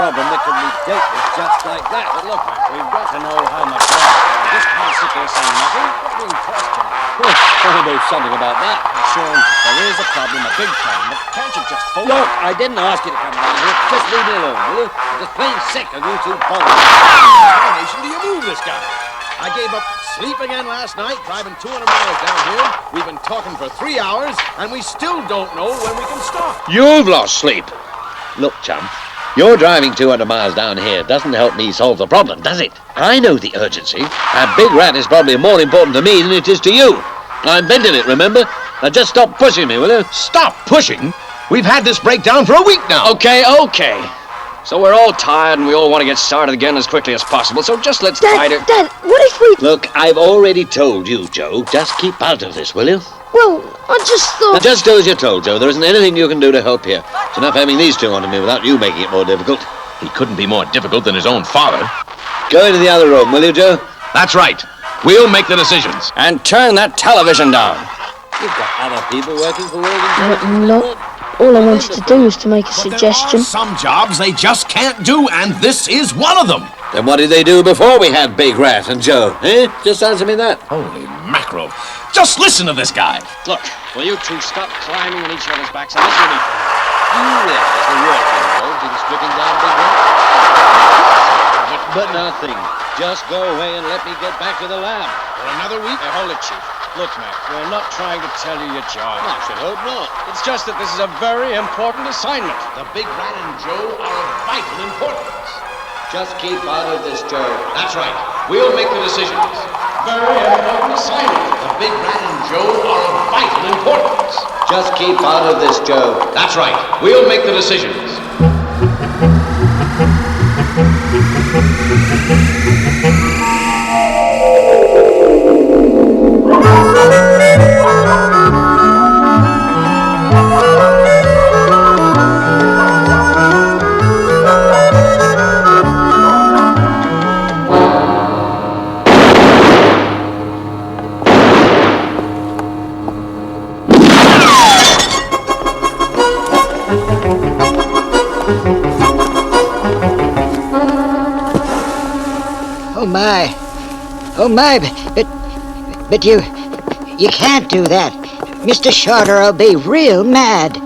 problem that can be dealt with just like that. But look, Mac, we've got to know how much longer. We just can't sit there saying nothing. We're being questioned. Well, I'll do something about that. Sure, there is a problem, a big problem, but can't you just phone? Look, I didn't ask you to come down here. Just leave me alone, will you? I'm just plain sick of you two bones. How nation do you move this guy? I gave up sleep again last night, driving 200 miles down here. We've been talking for 3 hours, and we still don't know when we can stop. You've lost sleep. Look, chum, your driving 200 miles down here doesn't help me solve the problem, does it? I know the urgency. That big rat is probably more important to me than it is to you. I'm bent in it, remember? Now just stop pushing me, will you? Stop pushing? We've had this breakdown for a week now. Okay. So we're all tired and we all want to get started again as quickly as possible, so just let's try to... Dad, what if we... Look, I've already told you, Joe. Just keep out of this, will you? Well, I just thought... Now just do as you're told, Joe. There isn't anything you can do to help here. It's enough having these two onto me without you making it more difficult. He couldn't be more difficult than his own father. Go into the other room, will you, Joe? That's right. We'll make the decisions. And turn that television down. You've got other people working for Worthington. No. All I wanted to do was to make a suggestion. There are some jobs they just can't do, and this is one of them. Then what did they do before we had Big Rat and Joe? Just answer me that. Holy mackerel. Just listen to this guy. Look, will you two stop climbing on each other's backs and listen to me? You realize the work involved in stripping down Big Rat? But nothing. Just go away and let me get back to the lab. For another week? Hey, hold it, Chief. Look, Mac, we're not trying to tell you your job. I should hope not. It's just that this is a very important assignment. The Big Rat and Joe are of vital importance. Just keep out of this, Joe. That's right. We'll make the decisions. Very important assignment. The Big Rat and Joe are of vital importance. Just keep out of this, Joe. That's right. We'll make the decisions. Oh my, but you can't do that. Mr. Shorter will be real mad.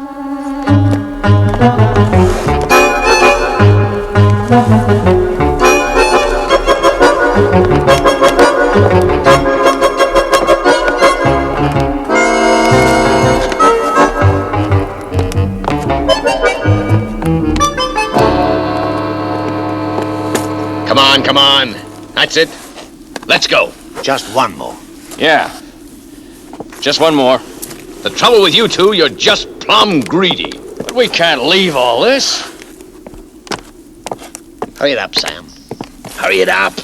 Come on. That's it. Let's go. Just one more. Yeah. Just one more. The trouble with you two, you're just plumb greedy. But we can't leave all this. Hurry it up, Sam. Hurry it up.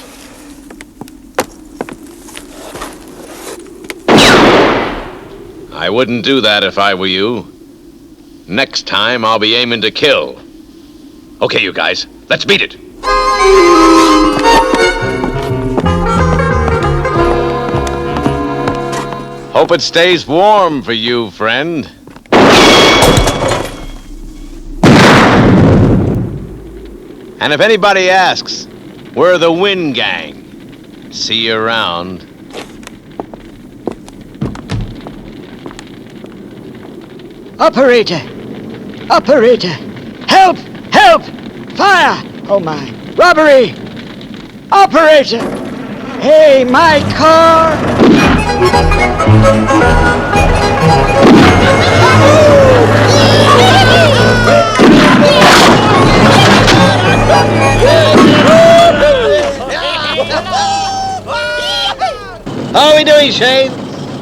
I wouldn't do that if I were you. Next time, I'll be aiming to kill. Okay, you guys, let's beat it. Hope it stays warm for you, friend. And if anybody asks, we're the Wind Gang. See you around. Operator! Help! Fire! Oh my! Robbery! Operator! Hey, my car! How are we doing, Shane?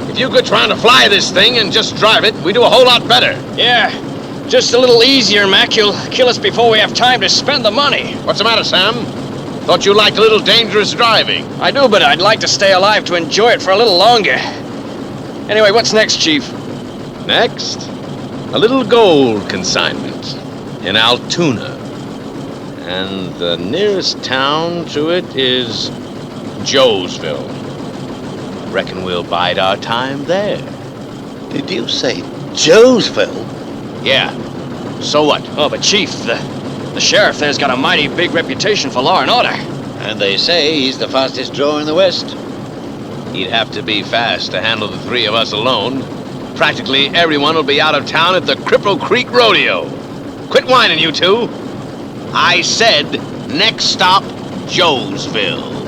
If you could try to fly this thing and just drive it, we'd do a whole lot better. Yeah. Just a little easier, Mac. You'll kill us before we have time to spend the money. What's the matter, Sam? Thought you liked a little dangerous driving. I do, but I'd like to stay alive to enjoy it for a little longer. Anyway, what's next, Chief? Next, a little gold consignment in Altoona. And the nearest town to it is Joesville. Reckon we'll bide our time there. Did you say Joesville? Yeah. So what? Oh, but Chief, the The sheriff there's got a mighty big reputation for law and order. And they say he's the fastest drawer in the West. He'd have to be fast to handle the three of us alone. Practically everyone will be out of town at the Cripple Creek Rodeo. Quit whining, you two. I said, next stop, Joesville.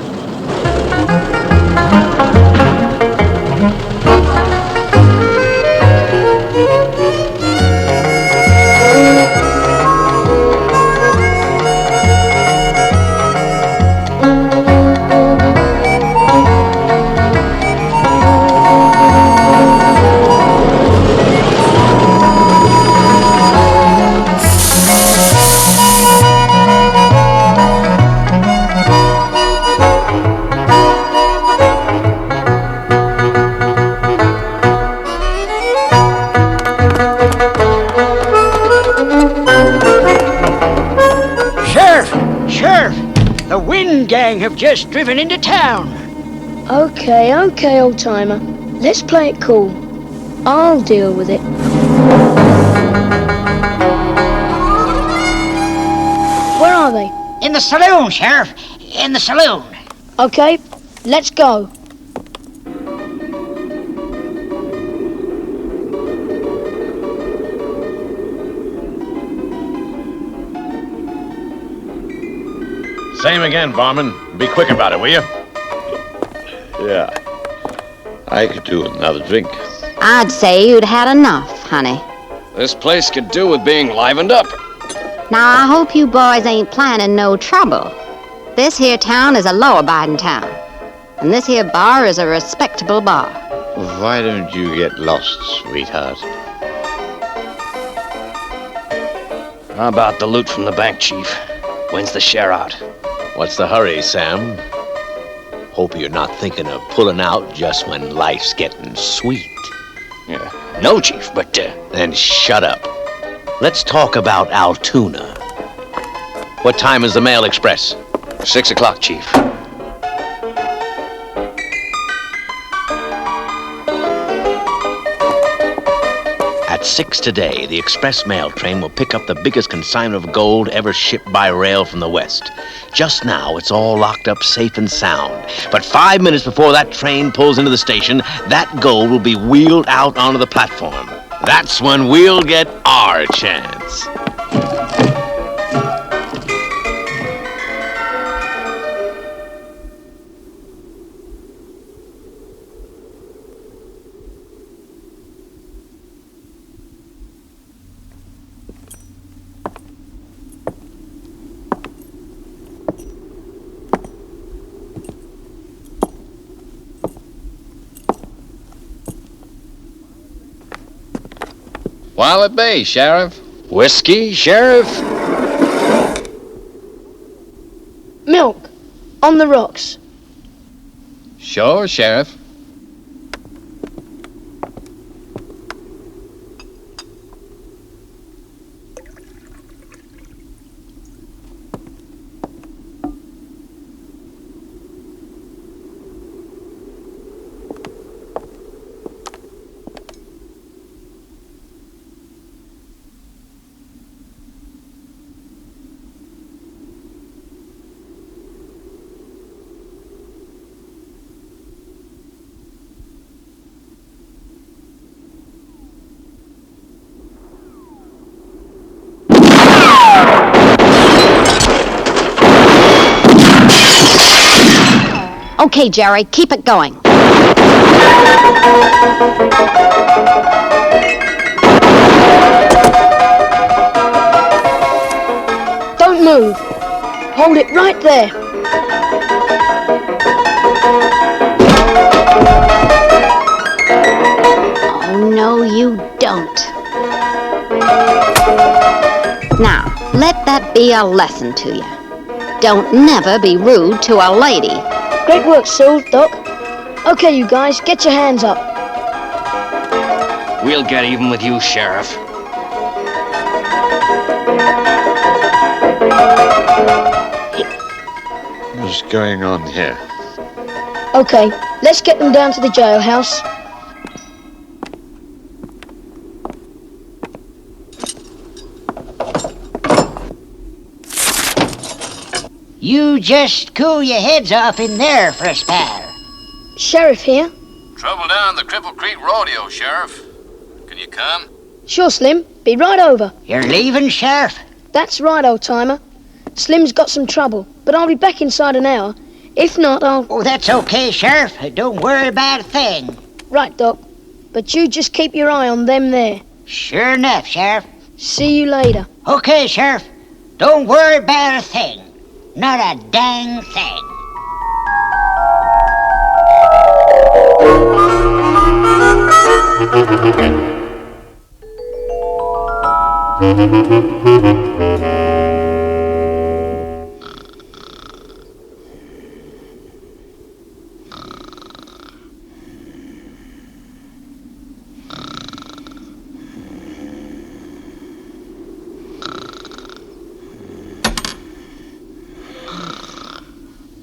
The Wind Gang have just driven into town. Okay, old timer. Let's play it cool. I'll deal with it. Where are they? In the saloon, Sheriff. In the saloon. Okay, let's go. Same again, barman. Be quick about it, will you? Yeah. I could do another drink. I'd say you'd had enough, honey. This place could do with being livened up. Now, I hope you boys ain't planning no trouble. This here town is a law-abiding town. And this here bar is a respectable bar. Why don't you get lost, sweetheart? How about the loot from the bank, Chief? When's the share out? What's the hurry, Sam? Hope you're not thinking of pulling out just when life's getting sweet. Yeah. No, Chief, but, Then shut up. Let's talk about Altoona. What time is the mail express? 6 o'clock, Chief. At 6 today, the express mail train will pick up the biggest consignment of gold ever shipped by rail from the West. Just now, it's all locked up safe and sound. But 5 minutes before that train pulls into the station, that gold will be wheeled out onto the platform. That's when we'll get our chance. What'll it be, Sheriff? Whiskey, Sheriff? Milk. On the rocks. Sure, Sheriff. Okay, Jerry, keep it going. Don't move. Hold it right there. Oh, no, you don't. Now, let that be a lesson to you. Don't never be rude to a lady. Great work, Sil, Doc. Okay, you guys, get your hands up. We'll get even with you, Sheriff. What's going on here? Okay, let's get them down to the jailhouse. You just cool your heads off in there for a spell. Sheriff here. Trouble down the Cripple Creek Rodeo, Sheriff. Can you come? Sure, Slim. Be right over. You're leaving, Sheriff? That's right, old-timer. Slim's got some trouble, but I'll be back inside an hour. If not, I'll... Oh, that's okay, Sheriff. Don't worry about a thing. Right, Doc. But you just keep your eye on them there. Sure enough, Sheriff. See you later. Okay, Sheriff. Don't worry about a thing. Not a dang thing.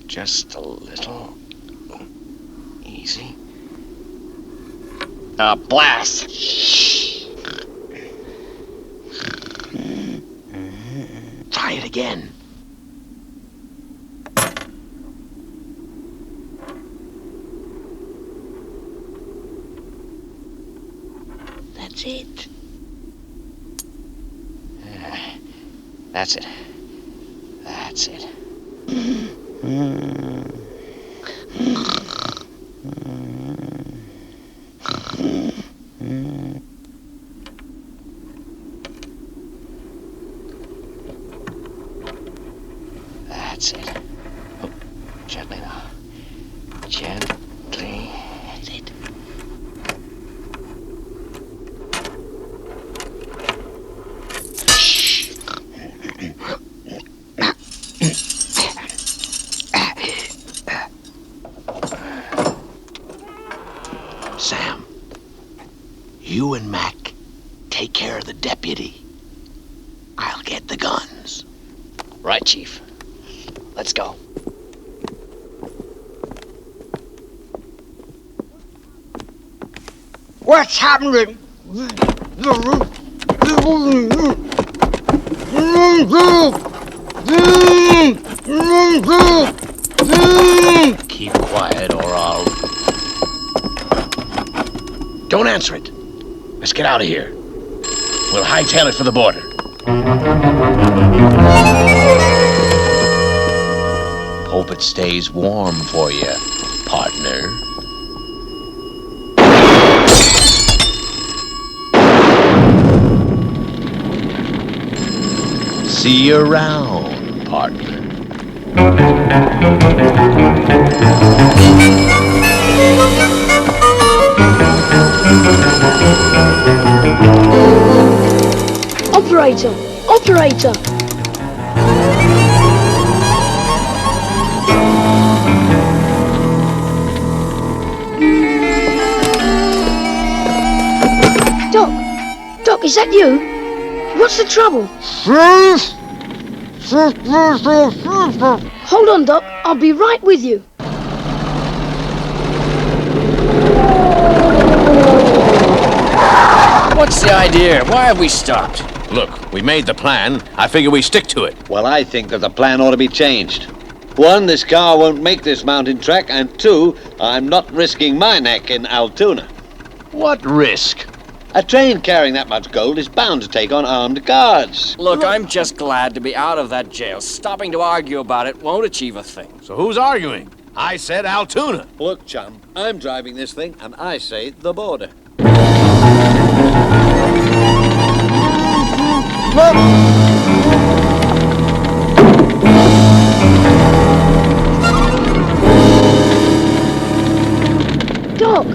Just a little. Easy. Blast! Try it again. That's it. That's it. That's it. That's it. Oh, gently now. Gently. That's it. Sam, you and Mac take care of the deputy. I'll get the guns. Right, Chief. Let's go. What's happening? Keep quiet or I'll... Don't answer it. Let's get out of here. We'll hightail it for the border. Hope it stays warm for you, partner. See you around, partner. Operator! Operator! Doc, is that you? What's the trouble? Hold on, Doc. I'll be right with you. What's the idea? Why have we stopped? Look, we made the plan. I figure we stick to it. Well, I think that the plan ought to be changed. One, this car won't make this mountain trek, and two, I'm not risking my neck in Altoona. What risk? A train carrying that much gold is bound to take on armed guards. Look, I'm just glad to be out of that jail. Stopping to argue about it won't achieve a thing. So who's arguing? I said Altoona. Look, chum, I'm driving this thing, and I say the border. Doc!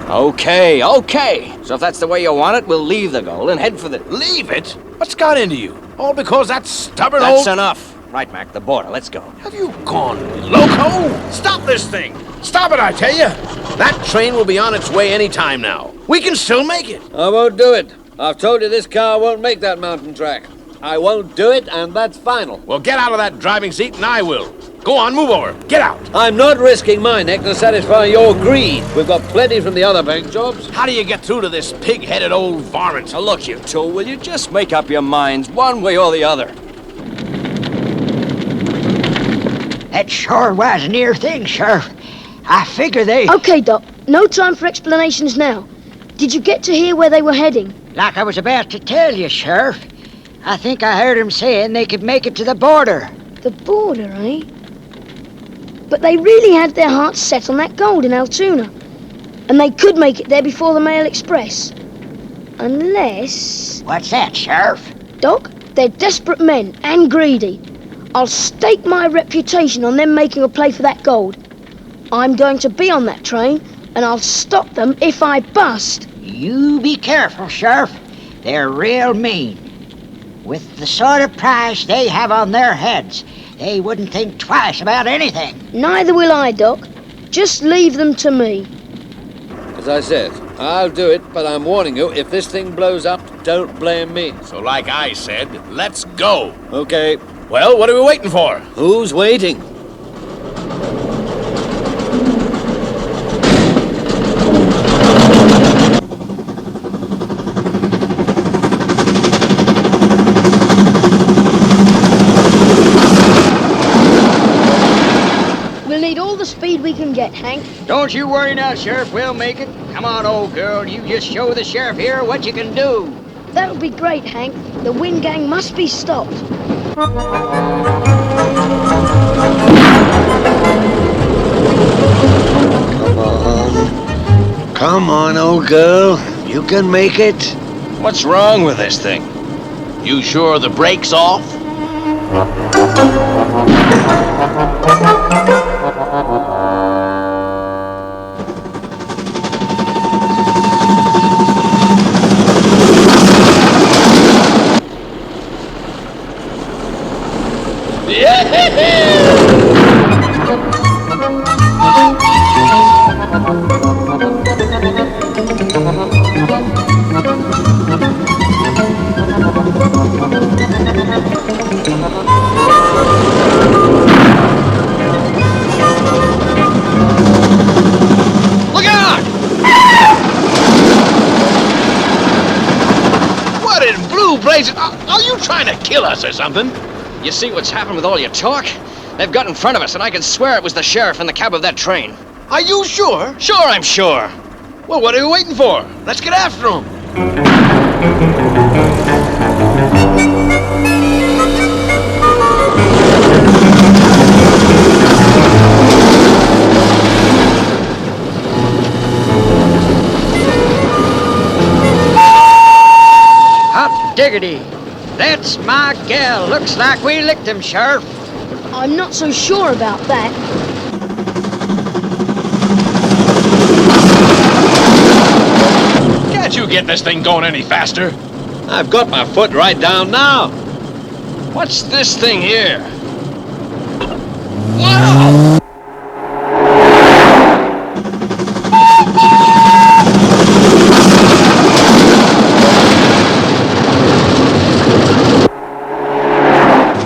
Okay. So if that's the way you want it, we'll leave the gold and head for the... Leave it? What's got into you? All because that stubborn That's old... enough. Right, Mac, the border. Let's go. Have you gone loco? Stop this thing! Stop it, I tell you! That train will be on its way any time now. We can still make it. I won't do it. I've told you this car won't make that mountain track. I won't do it, and that's final. Well, get out of that driving seat and I will. Go on, move over. Get out. I'm not risking my neck to satisfy your greed. We've got plenty from the other bank jobs. How do you get through to this pig-headed old varmint? Now look, you two, will you just make up your minds one way or the other? That sure was a near thing, Sheriff. I figure they... Okay, Doc. No time for explanations now. Did you get to hear where they were heading? Like I was about to tell you, Sheriff. I think I heard them saying they could make it to the border. The border, eh? But they really had their hearts set on that gold in Altoona. And they could make it there before the Mail Express. Unless... What's that, Sheriff? Doc, they're desperate men and greedy. I'll stake my reputation on them making a play for that gold. I'm going to be on that train, and I'll stop them if I bust. You be careful, Sheriff. They're real mean. With the sort of price they have on their heads, they wouldn't think twice about anything. Neither will I, Doc. Just leave them to me. As I said, I'll do it, but I'm warning you, if this thing blows up, don't blame me. So like I said, let's go. Okay. Well, what are we waiting for? Who's waiting? We'll need all the speed we can get, Hank. Don't you worry now, Sheriff. We'll make it. Come on, old girl. You just show the sheriff here what you can do. That'll be great, Hank. The Wind Gang must be stopped. Come on, old girl. You can make it. What's wrong with this thing? You sure the brake's off? Look out! What in blue blazes? Are you trying to kill us or something? You see what's happened with all your talk? They've got in front of us, and I can swear it was the sheriff in the cab of that train. Are you sure? Sure, I'm sure. Well, what are we waiting for? Let's get after him. Hot diggity. That's my gal. Looks like we licked him, Sheriff. I'm not so sure about that. Can't you get this thing going any faster? I've got my foot right down now. What's this thing here? Wow!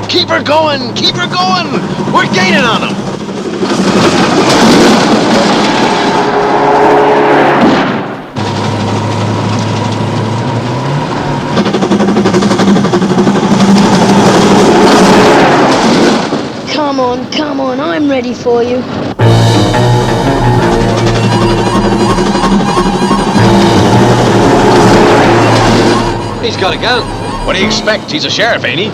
Keep her going! Keep her going! We're gaining on them! Come on, I'm ready for you. He's got a gun. What do you expect? He's a sheriff, ain't he?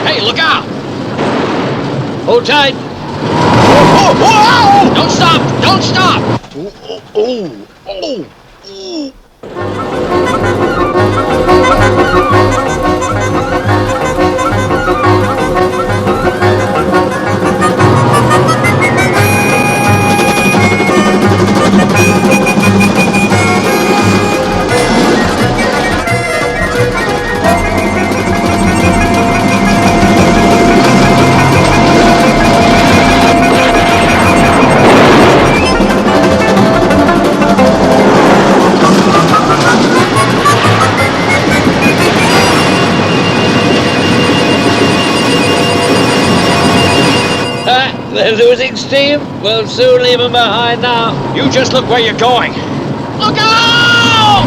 Hey, look out! Hold tight. Oh, whoa! Don't stop! Don't stop! They're losing steam. We'll soon leave them behind now. You just look where you're going. Look out!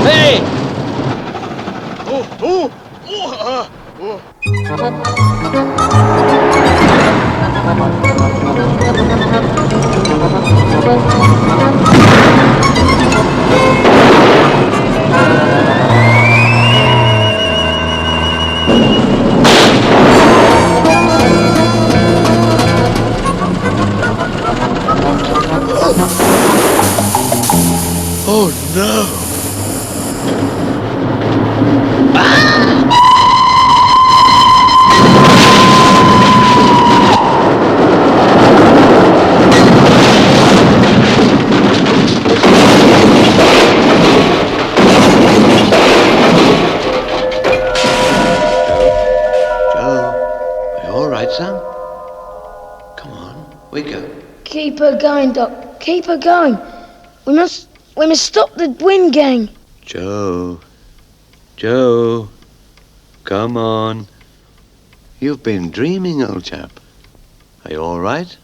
Hey! Oh no! Joe, are you all right, son? Come on, wake up. Keep her going, Doc. Keep her going. We must stop the wind gang. Joe, come on. You've been dreaming, old chap. Are you all right?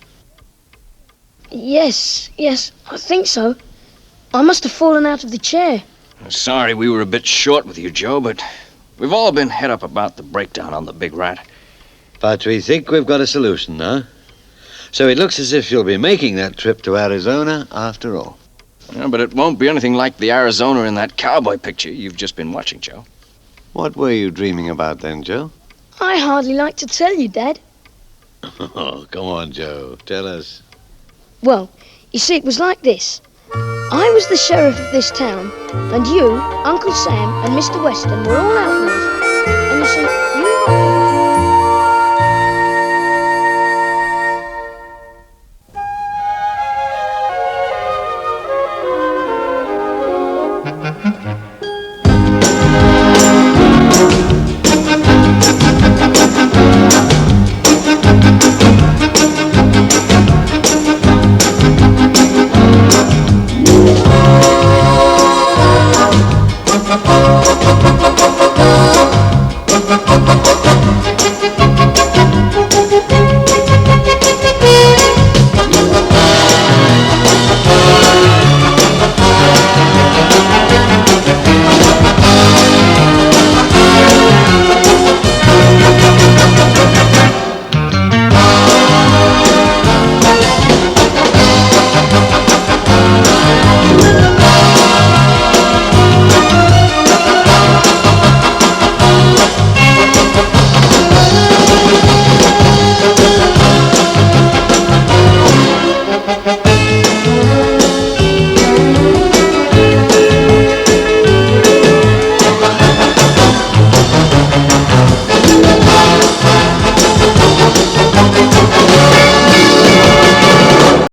Yes, I think so. I must have fallen out of the chair. Sorry we were a bit short with you, Joe, but we've all been head up about the breakdown on the Big Rat. But we think we've got a solution now. So it looks as if you'll be making that trip to Arizona after all. Yeah, but it won't be anything like the Arizona in that cowboy picture you've just been watching, Joe. What were you dreaming about then, Joe? I hardly like to tell you, Dad. Oh, come on, Joe. Tell us. Well, you see, it was like this. I was the sheriff of this town, and you, Uncle Sam, and Mr. Weston were all outlaws. And you see, you